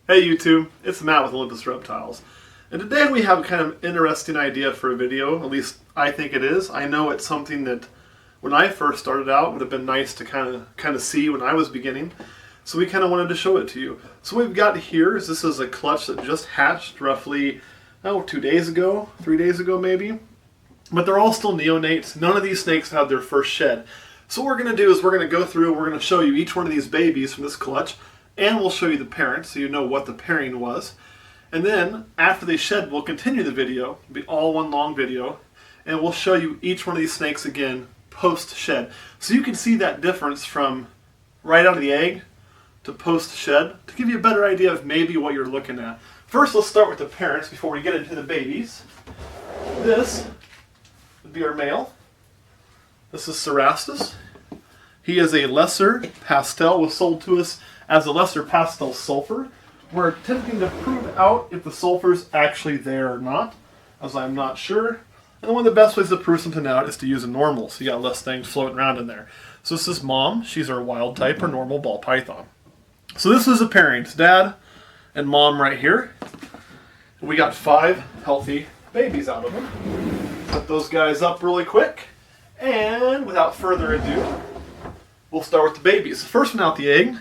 Hey YouTube, it's Matt with Olympus Reptiles. And today we have kind of interesting idea for a video, at least I think it is. I know it's something that when I first started out would have been nice to kind of see when I was beginning. So we kind of wanted to show it to you. So what we've got here is this is a clutch that just hatched roughly, 2 days ago, 3 days ago maybe. But they're all still neonates. None of these snakes have their first shed. So what we're going to do is we're going to go through, we're going to show you each one of these babies from this clutch. And we'll show you the parents so you know what the pairing was. And then after they shed, we'll continue the video. It'll be all one long video. And we'll show you each one of these snakes again post-shed. So you can see that difference from right out of the egg to post-shed to give you a better idea of maybe what you're looking at. First, let's start with the parents before we get into the babies. This would be our male. This is Cerastus. He is a lesser pastel, was sold to us as a lesser pastel sulfur. We're attempting to prove out if the sulfur's actually there or not, as I'm not sure. And one of the best ways to prove something out is to use a normal, so you got less things floating around in there. So this is mom, she's our wild type or normal ball python. So this is a pairing, it's dad and mom right here. We got 5 healthy babies out of them. Put those guys up really quick, and without further ado, we'll start with the babies. The first one out the egg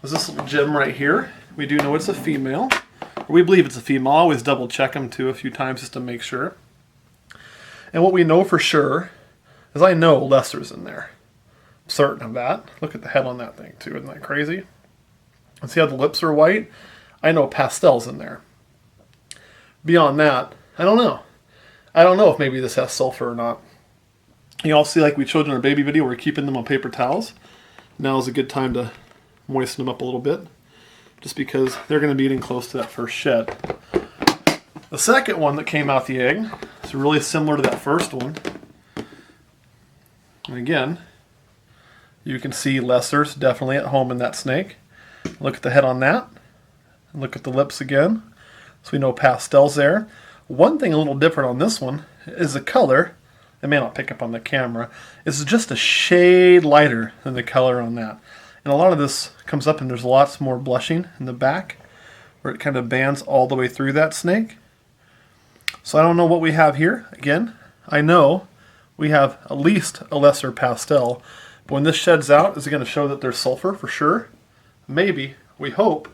was this little gem right here. We do know it's a female. Or we believe it's a female. I always double check them too a few times just to make sure. And what we know for sure is I know Lesser's in there. I'm certain of that. Look at the head on that thing too. Isn't that crazy? And see how the lips are white? I know Pastel's in there. Beyond that, I don't know. I don't know if maybe this has sulfur or not. You all see, like we showed in our baby video, we're keeping them on paper towels. Now is a good time to moisten them up a little bit, just because they're going to be getting close to that first shed. The second one that came out the egg is really similar to that first one. And again, you can see Lesser's definitely at home in that snake. Look at the head on that. And look at the lips again. So we know Pastel's there. One thing a little different on this one is the color. It may not pick up on the camera. It's just a shade lighter than the color on that. And a lot of this comes up and there's lots more blushing in the back where it kind of bands all the way through that snake. So I don't know what we have here. Again, I know we have at least a lesser pastel. But when this sheds out, is it going to show that there's sulfur for sure? Maybe. We hope,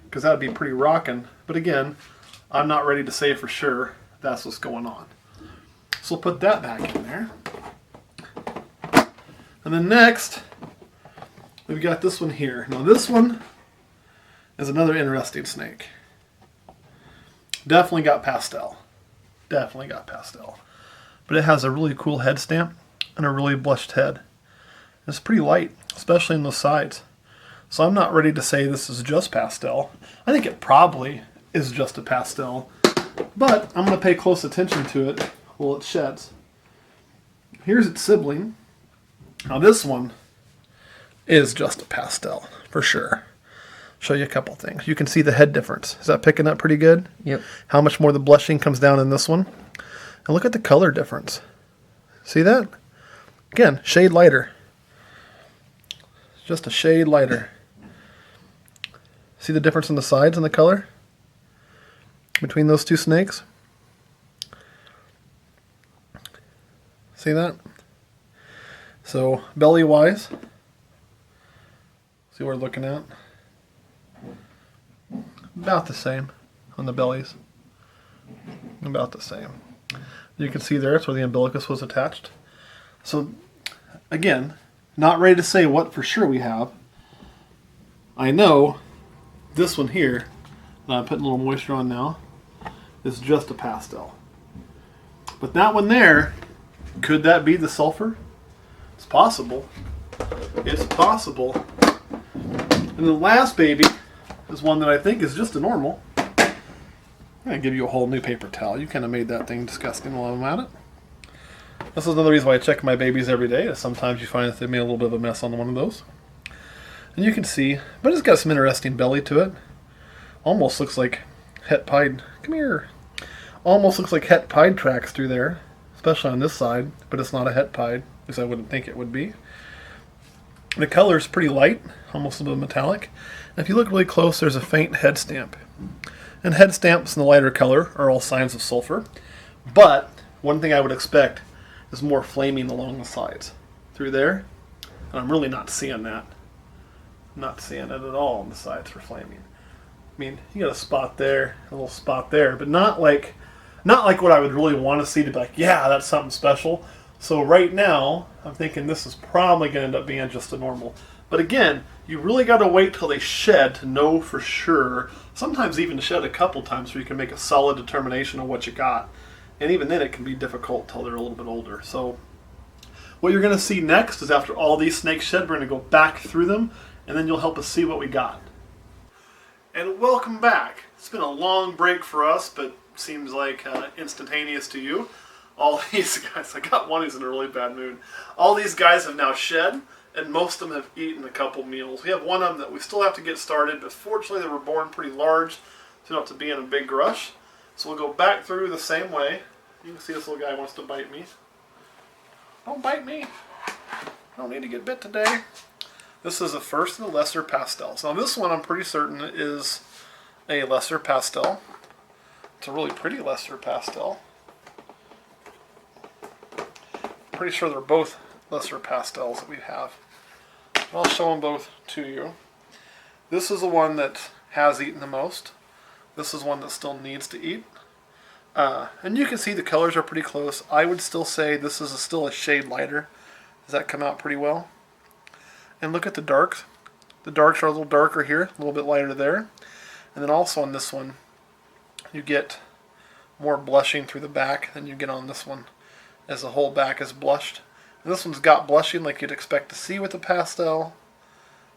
because that would be pretty rocking. But again, I'm not ready to say for sure that's what's going on. So we'll put that back in there. And then next, we've got this one here. Now this one is another interesting snake. Definitely got pastel. Definitely got pastel. But it has a really cool head stamp and a really blushed head. It's pretty light, especially in the sides. So I'm not ready to say this is just pastel. I think it probably is just a pastel. But I'm going to pay close attention to it while it sheds. Here's its sibling. Now this one is just a pastel, for sure. Show you a couple things. You can see the head difference. Is that picking up pretty good? Yep. How much more the blushing comes down in this one. And look at the color difference. See that? Again, shade lighter. Just a shade lighter. See the difference in the sides and the color between those two snakes? See that? So belly wise, see what we're looking at? About the same on the bellies. About the same. You can see there, it's where the umbilicus was attached. So again, not ready to say what for sure we have. I know this one here, that I'm putting a little moisture on now, is just a pastel. But that one there, could that be the sulfur? It's possible. It's possible. And the last baby is one that I think is just a normal. I'm going to give you a whole new paper towel. You kind of made that thing disgusting while I'm at it. This is another reason why I check my babies every day. Is sometimes you find that they made a little bit of a mess on one of those. And you can see, but it's got some interesting belly to it. Almost looks like het pied. Come here. Almost looks like het pied tracks through there. Especially on this side, but it's not a het pied, because I wouldn't think it would be. The color is pretty light, almost a little bit metallic. And if you look really close, there's a faint head stamp. And head stamps in the lighter color are all signs of sulfur. But one thing I would expect is more flaming along the sides. Through there. And I'm really not seeing that. Not seeing it at all on the sides for flaming. I mean, you got a spot there, a little spot there, but not like what I would really want to see to be like, yeah, that's something special. So right now, I'm thinking this is probably going to end up being just a normal. But again, you really got to wait till they shed to know for sure. Sometimes even shed a couple times so you can make a solid determination of what you got. And even then it can be difficult till they're a little bit older. So what you're going to see next is after all these snakes shed, we're going to go back through them, and then you'll help us see what we got. And welcome back. It's been a long break for us, but seems like instantaneous to you. All these guys, I got one who's in a really bad mood. All these guys have now shed, and most of them have eaten a couple meals. We have one of them that we still have to get started, but fortunately they were born pretty large, so you don't have to be in a big rush. So we'll go back through the same way. You can see this little guy wants to bite me. Don't bite me. I don't need to get bit today. This is the first and the lesser pastel. So this one I'm pretty certain is a lesser pastel. It's a really pretty lesser pastel. Pretty sure they're both lesser pastels that we have. I'll show them both to you. This is the one that has eaten the most. This is one that still needs to eat. And you can see the colors are pretty close. I would still say this is still a shade lighter. Does that come out pretty well? And look at the darks. The darks are a little darker here, a little bit lighter there. And then also on this one, you get more blushing through the back than you get on this one, as the whole back is blushed. And this one's got blushing like you'd expect to see with a pastel,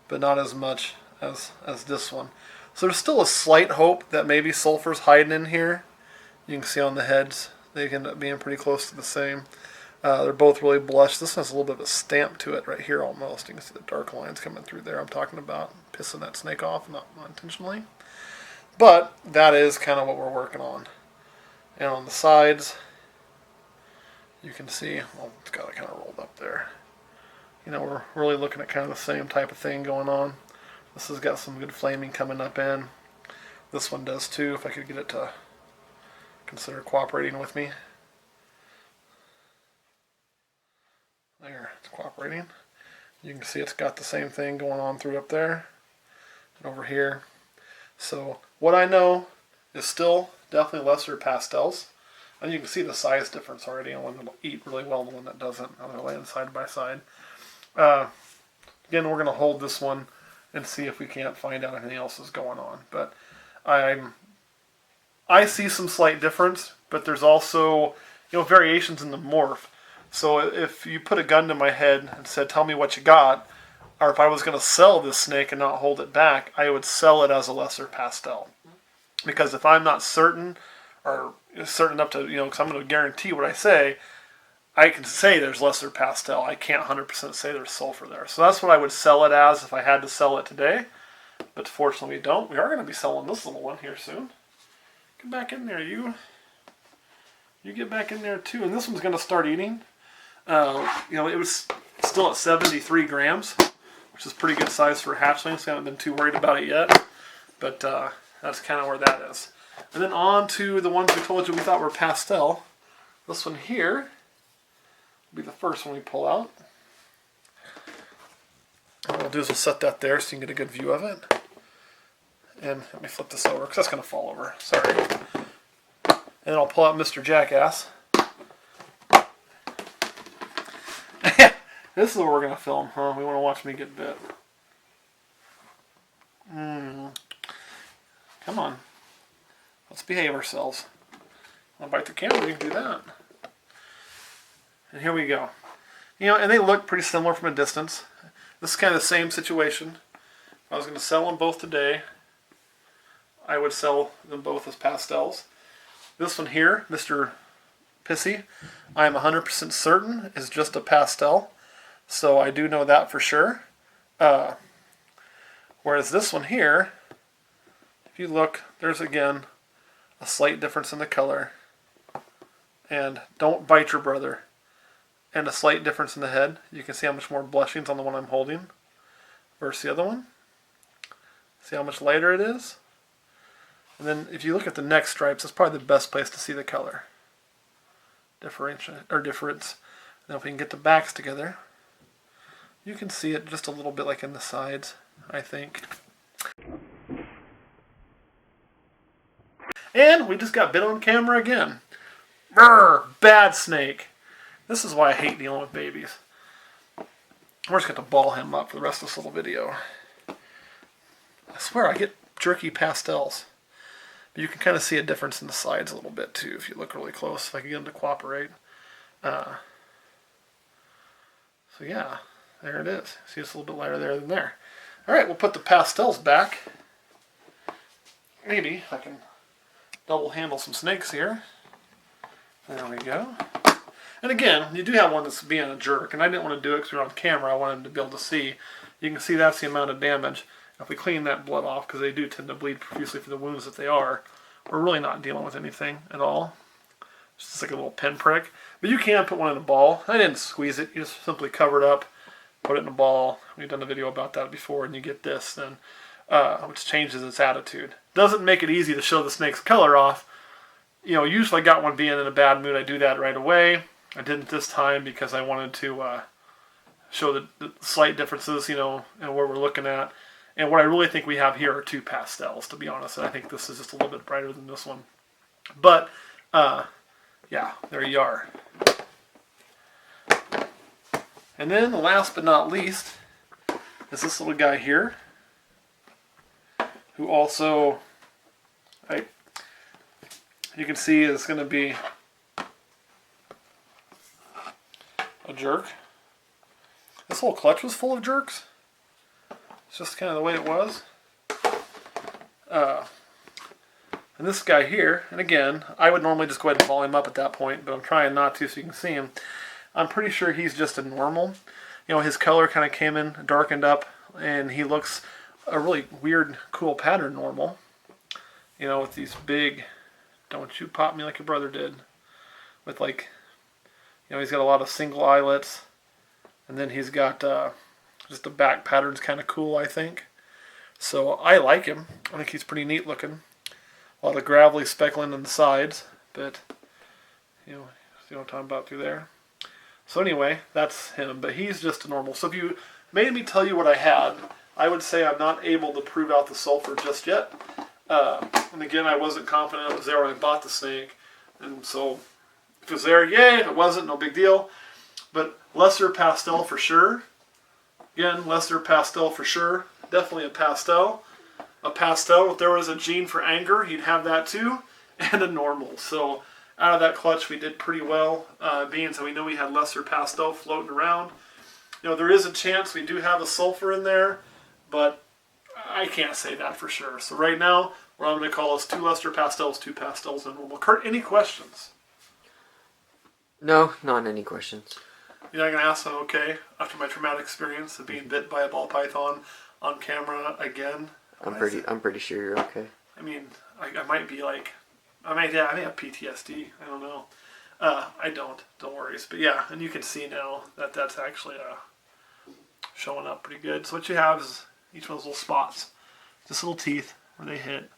but not as much as this one. So there's still a slight hope that maybe sulfur's hiding in here. You can see on the heads, they end up being pretty close to the same. They're both really blushed. This one has a little bit of a stamp to it right here almost. You can see the dark lines coming through there. I'm talking about pissing that snake off, not intentionally. But that is kind of what we're working on. And on the sides, you can see, well, it's got it kind of rolled up there. You know, we're really looking at kind of the same type of thing going on. This has got some good flaming coming up in. This one does too, if I could get it to consider cooperating with me. There, it's cooperating. You can see it's got the same thing going on through up there and over here. So what I know is still definitely lesser pastels. And you can see the size difference already on one that'll eat really well and the one that doesn't. Now they're laying side by side. Again, we're going to hold this one and see if we can't find out anything else is going on. But I see some slight difference, but there's also, you know, variations in the morph. So if you put a gun to my head and said, tell me what you got, or if I was going to sell this snake and not hold it back, I would sell it as a lesser pastel. Because if I'm not certain, or certain enough to, you know, because I'm going to guarantee what I say, I can say there's lesser pastel. I can't 100% say there's sulfur there. So that's what I would sell it as if I had to sell it today. But fortunately we don't. We are going to be selling this little one here soon. Get back in there, you. You get back in there too. And this one's going to start eating. You know, it was still at 73 grams, which is pretty good size for hatchlings. I haven't been too worried about it yet, but that's kind of where that is. And then on to the ones we told you we thought were pastel. This one here will be the first one we pull out. What we'll do is we'll set that there so you can get a good view of it. And let me flip this over because that's going to fall over. Sorry. And then I'll pull out Mr. Jackass. This is what we're going to film, huh? We want to watch me get bit. Come on. Let's behave ourselves. Want to bite the camera? We can do that. And here we go. You know, and they look pretty similar from a distance. This is kind of the same situation. If I was going to sell them both today, I would sell them both as pastels. This one here, Mr. Pissy, I am 100% certain is just a pastel. So I do know that for sure. Whereas this one here, if you look, there's again a slight difference in the color. And don't bite your brother. And a slight difference in the head. You can see how much more blushing's on the one I'm holding. versus the other one. See how much lighter it is? And then if you look at the neck stripes, that's probably the best place to see the color difference. Now if we can get the backs together, you can see it just a little bit like in the sides, I think. And we just got bit on camera again. Brr, bad snake. This is why I hate dealing with babies. We're just going to ball him up for the rest of this little video. I swear I get jerky pastels. But you can kind of see a difference in the sides a little bit too if you look really close, if I can get them to cooperate. So yeah, there it is. See, it's a little bit lighter there than there. Alright, we'll put the pastels back. Maybe I can double handle some snakes here. There we go. And again, you do have one that's being a jerk, and I didn't want to do it because we were on camera. I wanted him to be able to see. You can see that's the amount of damage. If we clean that blood off, because they do tend to bleed profusely for the wounds that they are, we're really not dealing with anything at all. It's just like a little pinprick. But you can put one in a ball. I didn't squeeze it. You just simply cover it up, put it in a ball. We've done a video about that before, and you get this then, which changes its attitude. Doesn't make it easy to show the snake's color off. You know, usually I got one being in a bad mood, I do that right away. I didn't this time because I wanted to show the slight differences, you know, and what we're looking at. And what I really think we have here are two pastels, to be honest. And I think this is just a little bit brighter than this one. But, yeah, there you are. And then, last but not least, is this little guy here, who also, right, you can see is going to be a jerk. This whole clutch was full of jerks. It's just kind of the way it was. And this guy here, and again, I would normally just go ahead and ball him up at that point, but I'm trying not to so you can see him. I'm pretty sure he's just a normal. You know, his color kind of came in, darkened up, and he looks a really weird, cool pattern normal. You know, with these big, don't you pop me like your brother did. With like, you know, he's got a lot of single eyelets, and then he's got just the back pattern's kind of cool, I think. So I like him. I think he's pretty neat looking. A lot of gravelly speckling on the sides, but you know, see what I'm talking about through there. So anyway, that's him, but he's just a normal. So if you made me tell you what I had, I would say I'm not able to prove out the sulfur just yet. And again, I wasn't confident it was there when I bought the snake, and so if it was there, yay. If it wasn't, no big deal. But lesser pastel for sure. Again, lesser pastel for sure. Definitely a pastel. A pastel, if there was a gene for anger, he'd have that too. And a normal. So out of that clutch, we did pretty well. Being so we know we had lesser pastel floating around. You know, there is a chance we do have a sulfur in there, but I can't say that for sure. So right now, what I'm going to call is 2 lesser pastels, 2 pastels, and normal. Kurt, any questions? No, not any questions. You're not going to ask them, okay, after my traumatic experience of being bit by a ball python on camera again? I'm pretty sure you're okay. I mean, I might be like, I may have PTSD. I don't know. I don't worry. But yeah, and you can see now that that's actually showing up pretty good. So what you have is each one of those little spots, just little teeth where they hit.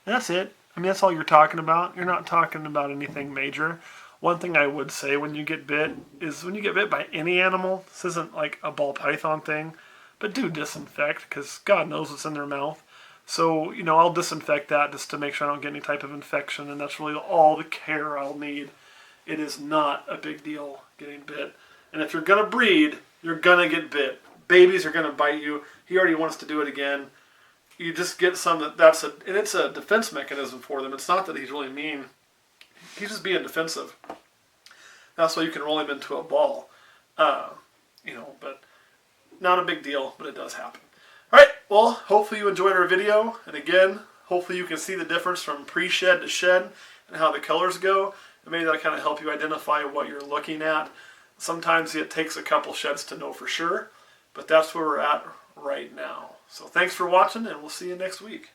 And that's it. I mean, that's all you're talking about. You're not talking about anything major. One thing I would say when you get bit is when you get bit by any animal, this isn't like a ball python thing, but do disinfect because God knows what's in their mouth. So, you know, I'll disinfect that just to make sure I don't get any type of infection, and that's really all the care I'll need. It is not a big deal getting bit. And if you're going to breed, you're going to get bit. Babies are going to bite you. He already wants to do it again. You just get some and it's a defense mechanism for them. It's not that he's really mean. He's just being defensive. That's why you can roll him into a ball. You know, but not a big deal, but it does happen. Alright, well, hopefully you enjoyed our video. And again, hopefully you can see the difference from pre-shed to shed and how the colors go. And maybe that'll kind of help you identify what you're looking at. Sometimes it takes a couple sheds to know for sure, but that's where we're at right now. So thanks for watching, and we'll see you next week.